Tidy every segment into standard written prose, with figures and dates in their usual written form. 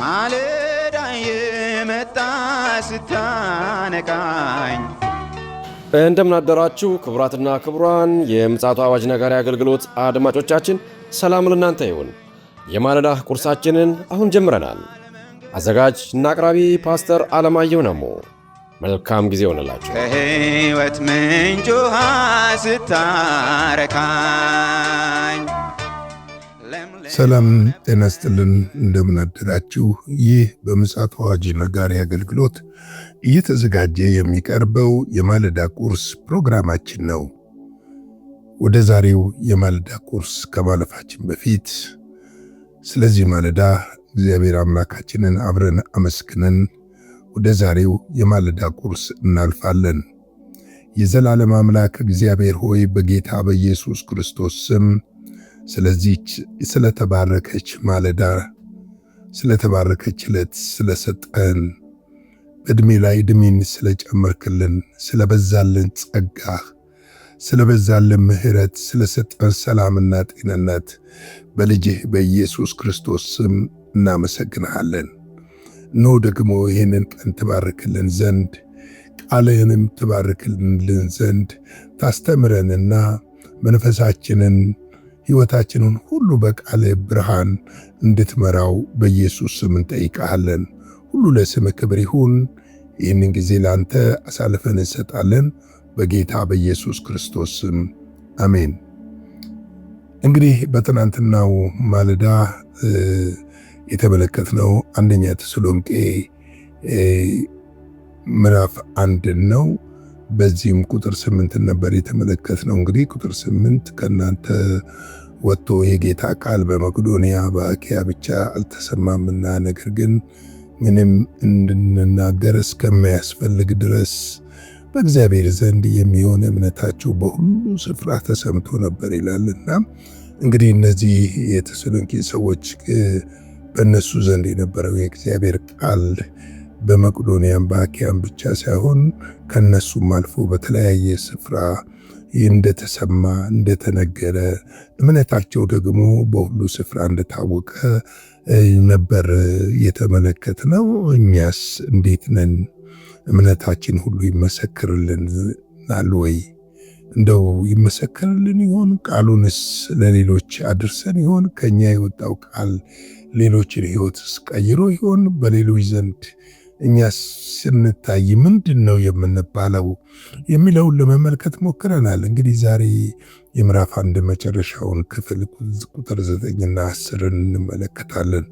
ማለዳ የመጣ ስታነቃኝ እንደምን አደራችሁ ክቡራትና ክቡራን የምፅዓቱ አዋጅ ነጋሪ አገልግሎት አድማጮቻችን፣ ሰላም ለእናንተ ይሁን። የማለዳ ቁርሳችንን አሁን ጀምረናል። አዘጋጅ እና አቅራቢ ፓስተር አለማየሁ ነሞ። መልካም ጊዜ ሆነላችሁ። ከሕይወት ምንጭ ውሃ ስታረካኝ ሰላም ጤና ይስጥልን። እንደምን አደራችሁ። ይህ በምፅዓቱ አዋጅ ነጋሪ አገልግሎት እየተዘጋጀ የሚቀርበው የማለዳ ቁርስ ፕሮግራማችን ነው። ወደ ዛሬው የማለዳ ቁርስ ከማለፋችን በፊት ስለዚህ ማለዳ እግዚአብሔር አምላካችንን አብረን አመስግነን ወደ ዛሬው የማለዳ ቁርስ እናልፋለን። የዘላለም አምላክ እግዚአብሔር ሆይ በጌታ በኢየሱስ ክርስቶስ ስም ስለዚህች ስለተባረከች ማለዳ፣ ስለተባረከች ዕለት ስለሰጠን፣ በዕድሜ ላይ ዕድሜን ስለጨመርክልን፣ ስለበዛልን ጸጋህ፣ ስለበዛልን ምሕረት፣ ስለሰጠን ሰላምና ጤንነት በልጅህ በኢየሱስ ክርስቶስ ስም እናመሰግንሃለን። እነሆ ደግሞ ይህንን ቀን ትባርክልን ዘንድ ቃልህንም ትባርክልን ዘንድ ታስተምረንና መንፈሳችንን ሕይወታችንን ሁሉ በቃልህ ብርሃን እንድትመራው በኢየሱስ ስም እንጠይቃለን። ሁሉ ለስምህ ክብር ይሁን። ይህንን ጊዜ ለአንተ አሳልፈን እንሰጣለን በጌታ በኢየሱስ ክርስቶስ ስም አሜን። እንግዲህ በትናንትናው ማለዳ የተመለከትነው አንደኛ ተሰሎንቄ ምዕራፍ 1 ነው። በዚህም ቁጥር 8 ነበር የተመለከትነው። እንግዲህ ቁጥር 8 ከናንተ ወጥቶ የጌታ ቃል በመቄዶንያ በአኪያ ብቻ አልተሰማምና ነገር ግን ምንም እንድንናገር እስከሚያስፈልግ ድረስ በእግዚአብሔር ዘንድ የሚሆን እምነታቸው በሁሉ ስፍራ ተሰምቶ ነበር ይላልና እንግዲህ እነዚህ የተሰሎንቄ ሰዎች በእነሱ ዘንድ የነበረው የእግዚአብሔር ቃል በመቄዶንያም በአኪያም ብቻ ሳይሆን ከነሱም አልፎ በተለያየ ስፍራ እንደተሰማ እንደተነገረ፣ እምነታቸው ደግሞ በሁሉ ስፍራ እንደታወቀ ነበር የተመለከትነው። እኛስ እንዴት ነን? እምነታችን ሁሉ ይመሰክርልናል ወይ? እንደው ይመሰክርልን ይሆን? ቃሉንስ ለሌሎች አድርሰን ይሆን? ከኛ የወጣው ቃል ሌሎችን ሕይወትስ ቀይሮ ይሆን? በሌሎች ዘንድ እኛስ ስንታይ ምንድን ነው የምንባለው የሚለውን ለመመልከት ሞክረናል። እንግዲህ ዛሬ የምዕራፍ 1 መጨረሻውን ክፍል ቁጥር 9ና 10 እንመለከታለን።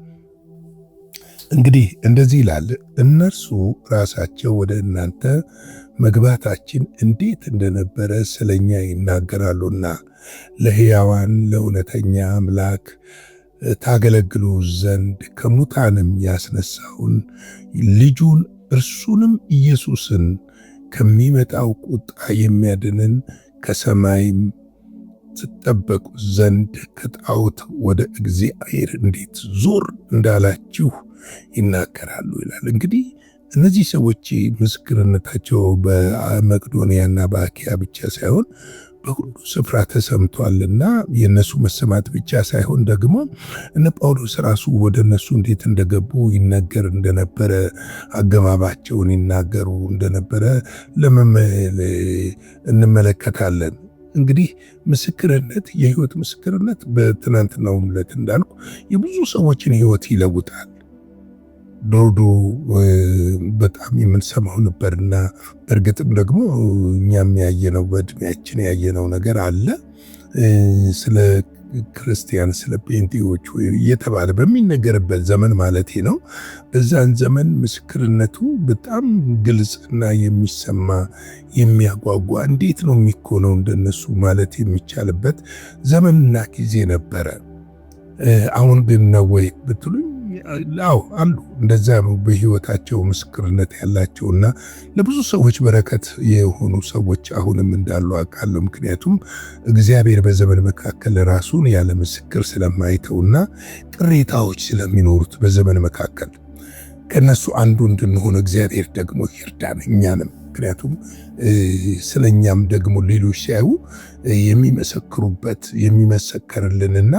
እንግዲህ እንደዚህ ይላል፣ እነርሱ ራሳቸው ወደ እናንተ መግባታችን እንዴት እንደነበረ ስለኛ ይናገራሉና ለሕያዋን ለእውነተኛ አምላክ ታገለግሉ ዘንድ ከሙታንም ያስነሳውን ልጁን እርሱንም ኢየሱስን ከሚመጣው ቁጣ የሚያድንን ከሰማይም ትጠበቁ ዘንድ ከጣዖት ወደ እግዚአብሔር እንዴት ዞር እንዳላችሁ ይናገራሉ ይላል። እንግዲህ እነዚህ ሰዎች ምስክርነታቸው በመቄዶንያና በአኪያ ብቻ ሳይሆን በሁሉ ስፍራ ተሰምቷልና የነሱ መሰማት ብቻ ሳይሆን ደግሞ እነ ጳውሎስ ራሱ ወደ እነሱ እንዴት እንደገቡ ይነገር እንደነበረ፣ አገባባቸውን ይናገሩ እንደነበረ እንመለከታለን። እንግዲህ ምስክርነት፣ የህይወት ምስክርነት በትናንትናው ዕለት እንዳልኩ የብዙ ሰዎችን ህይወት ይለውጣል። ዶዶ በጣም የምንሰማው ነበርና በእርግጥም ደግሞ እኛም ያየነው በእድሜያችን ያየነው ነገር አለ። ስለ ክርስቲያን ስለ ጴንጤዎች እየተባለ በሚነገርበት ዘመን ማለቴ ነው። በዛን ዘመን ምስክርነቱ በጣም ግልጽና የሚሰማ የሚያጓጓ፣ እንዴት ነው የሚኮነው እንደነሱ ማለት የሚቻልበት ዘመንና ጊዜ ነበረ። አሁን ግን ነው ወይ ብትሉኝ አሉ እንደዛ በህይወታቸው ምስክርነት ያላቸውና ለብዙ ሰዎች በረከት የሆኑ ሰዎች አሁንም እንዳሉ አውቃለሁ። ምክንያቱም እግዚአብሔር በዘመን መካከል ራሱን ያለ ምስክር ስለማይተውና ቅሬታዎች ስለሚኖሩት በዘመን መካከል ከነሱ አንዱ እንድንሆን እግዚአብሔር ደግሞ ይርዳን እኛንም። ምክንያቱም ስለኛም ደግሞ ሌሎች ሲያዩ የሚመሰክሩበት የሚመሰከርልንና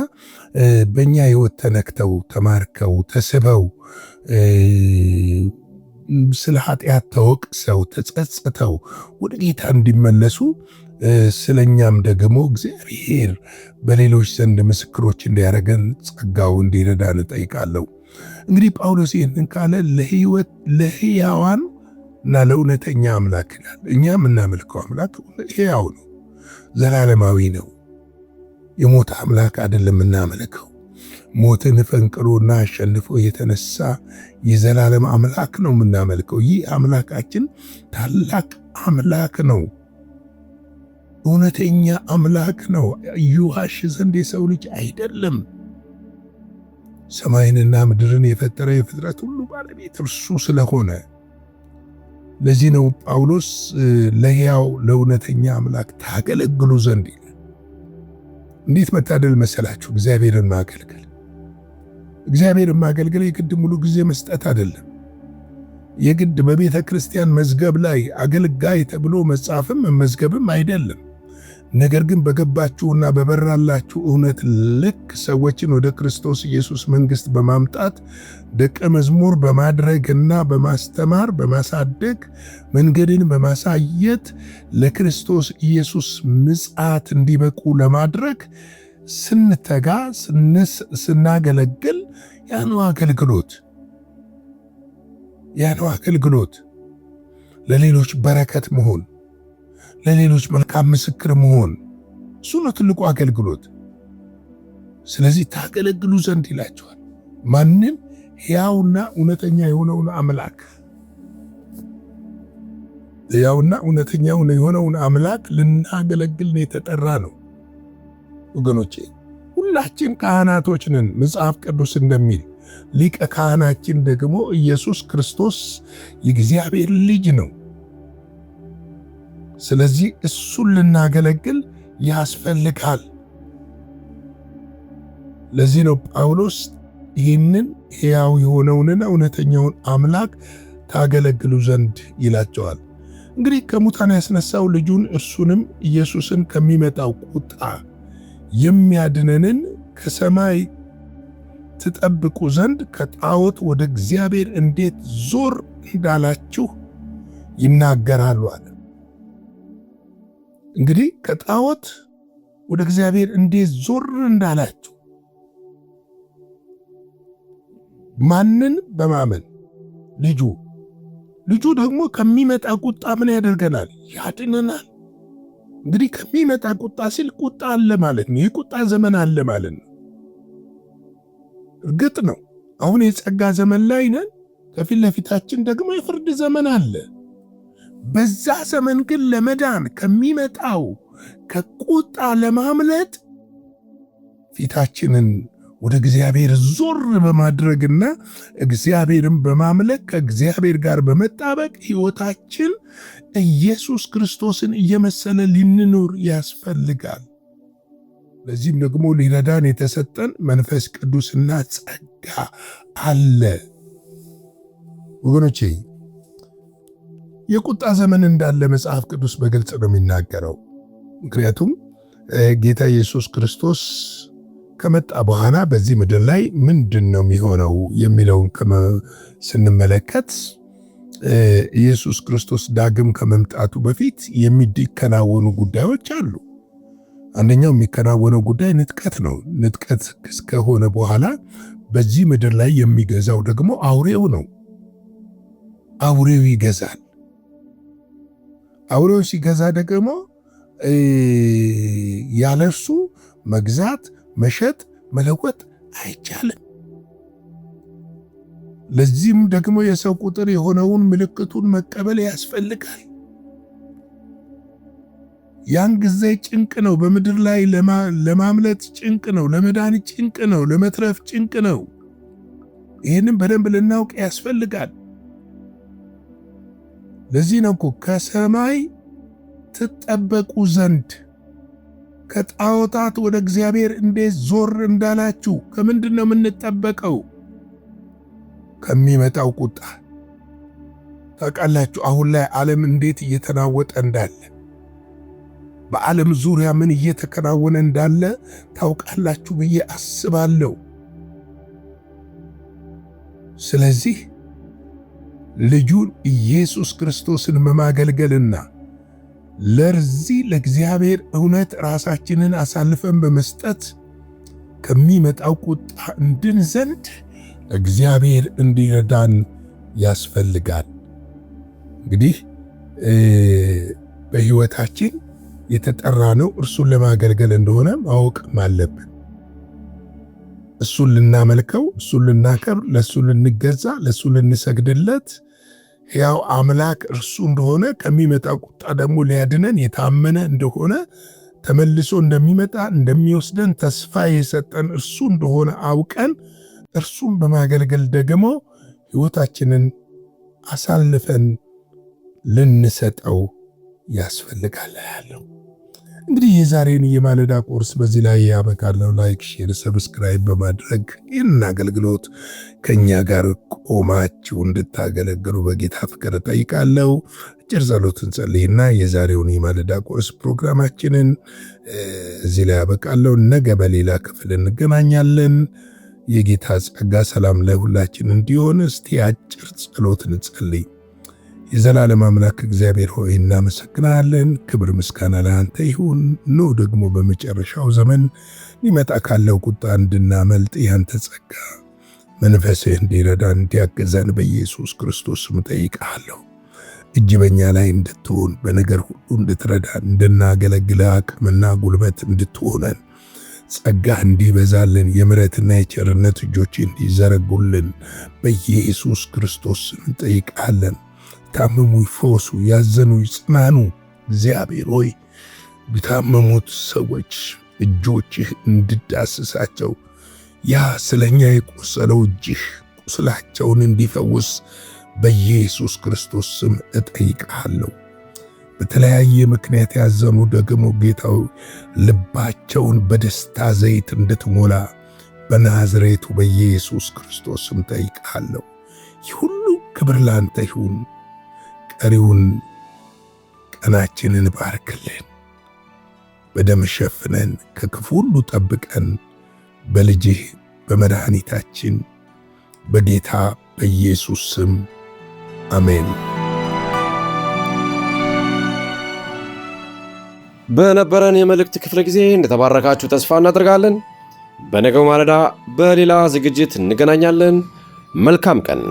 በእኛ ህይወት ተነክተው ተማርከው ተስበው ስለ ኃጢአት ተወቅሰው ተጸጽተው ወደ ጌታ እንዲመለሱ ስለኛም ደግሞ እግዚአብሔር በሌሎች ዘንድ ምስክሮች እንዲያደርገን ጸጋው እንዲረዳን እጠይቃለሁ። እንግዲህ ጳውሎስ ይህንን ካለ ለሕያዋን እና ለእውነተኛ አምላክ ይላል። እኛ የምናመልከው አምላክ ሕያው ነው፣ ዘላለማዊ ነው። የሞት አምላክ አይደለም የምናመልከው። ሞትን ፈንቅሎና አሸንፎ የተነሳ የዘላለም አምላክ ነው የምናመልከው። ይህ አምላካችን ታላቅ አምላክ ነው፣ እውነተኛ አምላክ ነው። ይዋሽ ዘንድ የሰው ልጅ አይደለም። ሰማይንና ምድርን የፈጠረ የፍጥረት ሁሉ ባለቤት እርሱ ስለሆነ ለዚህ ነው ጳውሎስ ለሕያው ለእውነተኛ አምላክ ታገለግሉ ዘንድ ይላል። እንዴት መታደል መሰላችሁ! እግዚአብሔርን ማገልገል። እግዚአብሔርን ማገልገል የግድ ሙሉ ጊዜ መስጠት አይደለም። የግድ በቤተ ክርስቲያን መዝገብ ላይ አገልጋይ ተብሎ መጻፍም መመዝገብም አይደለም። ነገር ግን በገባችሁና በበራላችሁ እውነት ልክ ሰዎችን ወደ ክርስቶስ ኢየሱስ መንግሥት በማምጣት ደቀ መዝሙር በማድረግና በማስተማር በማሳደግ መንገድን በማሳየት ለክርስቶስ ኢየሱስ ምጽአት እንዲበቁ ለማድረግ ስንተጋ ስናገለግል ያነው አገልግሎት ለሌሎች በረከት መሆን፣ ለሌሎች መልካም ምስክር መሆን፣ እሱ ነው ትልቁ አገልግሎት። ስለዚህ ታገለግሉ ዘንድ ይላቸዋል። ማንም ሕያውና እውነተኛ የሆነውን አምላክ ልናገለግል ነው የተጠራ ነው። ወገኖቼ ሁላችን ካህናቶች ነን። መጽሐፍ ቅዱስ እንደሚል ሊቀ ካህናችን ደግሞ ኢየሱስ ክርስቶስ የእግዚአብሔር ልጅ ነው። ስለዚህ እሱን ልናገለግል ያስፈልጋል። ለዚህ ነው ጳውሎስ ይህንን ሕያው የሆነውንና እውነተኛውን አምላክ ታገለግሉ ዘንድ ይላቸዋል። እንግዲህ ከሙታን ያስነሳው ልጁን እርሱንም ኢየሱስን ከሚመጣው ቁጣ የሚያድነንን ከሰማይ ትጠብቁ ዘንድ ከጣዖት ወደ እግዚአብሔር እንዴት ዞር እንዳላችሁ ይናገራሉ አለ። እንግዲህ ከጣዖት ወደ እግዚአብሔር እንዴት ዞር እንዳላችሁ ማንን በማመን ልጁ ደግሞ ከሚመጣ ቁጣ ምን ያደርገናል? ያድነናል። እንግዲህ ከሚመጣ ቁጣ ሲል ቁጣ አለ ማለት ነው። የቁጣ ዘመን አለ ማለት ነው። እርግጥ ነው አሁን የጸጋ ዘመን ላይ ነን። ከፊት ለፊታችን ደግሞ የፍርድ ዘመን አለ። በዛ ዘመን ግን ለመዳን ከሚመጣው ከቁጣ ለማምለጥ ፊታችንን ወደ እግዚአብሔር ዞር በማድረግና እግዚአብሔርን በማምለክ ከእግዚአብሔር ጋር በመጣበቅ ሕይወታችን ኢየሱስ ክርስቶስን እየመሰለ ልንኖር ያስፈልጋል። ለዚህም ደግሞ ሊረዳን የተሰጠን መንፈስ ቅዱስና ጸጋ አለ። ወገኖቼ የቁጣ ዘመን እንዳለ መጽሐፍ ቅዱስ በግልጽ ነው የሚናገረው። ምክንያቱም ጌታ ኢየሱስ ክርስቶስ ከመጣ በኋላ በዚህ ምድር ላይ ምንድን ነው የሚሆነው የሚለውን ስንመለከት ኢየሱስ ክርስቶስ ዳግም ከመምጣቱ በፊት የሚከናወኑ ጉዳዮች አሉ። አንደኛው የሚከናወነው ጉዳይ ንጥቀት ነው። ንጥቀት እስከሆነ በኋላ በዚህ ምድር ላይ የሚገዛው ደግሞ አውሬው ነው። አውሬው ይገዛል። አውሬው ሲገዛ ደግሞ ያለሱ መግዛት፣ መሸጥ፣ መለወጥ አይቻልም። ለዚህም ደግሞ የሰው ቁጥር የሆነውን ምልክቱን መቀበል ያስፈልጋል። ያን ጊዜ ጭንቅ ነው። በምድር ላይ ለማምለጥ ጭንቅ ነው። ለመዳን ጭንቅ ነው። ለመትረፍ ጭንቅ ነው። ይህንም በደንብ ልናውቅ ያስፈልጋል። ለዚህ ነው እኮ ከሰማይ ትጠበቁ ዘንድ ከጣዖታት ወደ እግዚአብሔር እንዴት ዞር እንዳላችሁ። ከምንድን ነው የምንጠበቀው? ከሚመጣው ቁጣ። ታውቃላችሁ አሁን ላይ ዓለም እንዴት እየተናወጠ እንዳለ፣ በዓለም ዙሪያ ምን እየተከናወነ እንዳለ ታውቃላችሁ ብዬ አስባለሁ። ስለዚህ ልጁን ኢየሱስ ክርስቶስን በማገልገልና ለእግዚአብሔር እውነት ራሳችንን አሳልፈን በመስጠት ከሚመጣው ቁጣ እንድን ዘንድ እግዚአብሔር እንዲረዳን ያስፈልጋል። እንግዲህ በሕይወታችን የተጠራነው እርሱን ለማገልገል እንደሆነ ማወቅም አለብን። እሱን ልናመልከው፣ እሱን ልናከብር፣ ለእሱ ልንገዛ፣ ለእሱ ልንሰግድለት ሕያው አምላክ እርሱ እንደሆነ ከሚመጣው ቁጣ ደግሞ ሊያድነን የታመነ እንደሆነ ተመልሶ እንደሚመጣ እንደሚወስደን ተስፋ የሰጠን እርሱ እንደሆነ አውቀን እርሱን በማገልገል ደግሞ ሕይወታችንን አሳልፈን ልንሰጠው ያስፈልጋል ያለው። እንግዲህ የዛሬን የማለዳ ቁርስ በዚህ ላይ ያበቃለሁ። ላይክ፣ ሼር፣ ሰብስክራይብ በማድረግ ይህንን አገልግሎት ከኛ ጋር ቆማችሁ እንድታገለግሉ በጌታ ፍቅር ጠይቃለሁ። አጭር ጸሎትን ጸልይና የዛሬውን የማለዳ ቁርስ ፕሮግራማችንን እዚህ ላይ ያበቃለሁ። ነገ በሌላ ክፍል እንገናኛለን። የጌታ ጸጋ ሰላም ለሁላችን እንዲሆን እስቲ አጭር ጸሎት እንጸልይ። የዘላለም አምላክ እግዚአብሔር ሆይ እናመሰግናለን። ክብር ምስጋና ለአንተ ይሁን። ኖ ደግሞ በመጨረሻው ዘመን ሊመጣ ካለው ቁጣ እንድናመልጥ ያንተ ጸጋ መንፈስህ እንዲረዳን እንዲያገዘን በኢየሱስ ክርስቶስ ስም ጠይቃለሁ። እጅ በኛ ላይ እንድትሆን በነገር ሁሉ እንድትረዳን እንድናገለግል አቅምና ጉልበት እንድትሆነን ጸጋ እንዲበዛልን የምሕረትና የቸርነት እጆች እንዲዘረጉልን በኢየሱስ ክርስቶስ ስም እንጠይቃለን። ታመሙ ይፈወሱ፣ ያዘኑ ይጽናኑ። እግዚአብሔር ሆይ ቢታመሙት ሰዎች እጆችህ እንድዳስሳቸው ያ ስለኛ የቆሰለው እጅህ ቁስላቸውን እንዲፈውስ በኢየሱስ ክርስቶስ ስም እጠይቃለሁ። በተለያየ ምክንያት ያዘኑ ደግሞ ጌታው ልባቸውን በደስታ ዘይት እንድትሞላ በናዝሬቱ በኢየሱስ ክርስቶስ ስም እጠይቃለሁ። ሁሉ ክብር ላንተ ይሁን። ቀሪውን ቀናችንን ባርክልን፣ በደም ሸፍነን፣ ከክፉ ሁሉ ጠብቀን፣ በልጅህ በመድኃኒታችን በጌታ በኢየሱስ ስም አሜን። በነበረን የመልእክት ክፍለ ጊዜ እንደተባረካችሁ ተስፋ እናደርጋለን። በነገው ማለዳ በሌላ ዝግጅት እንገናኛለን። መልካም ቀን።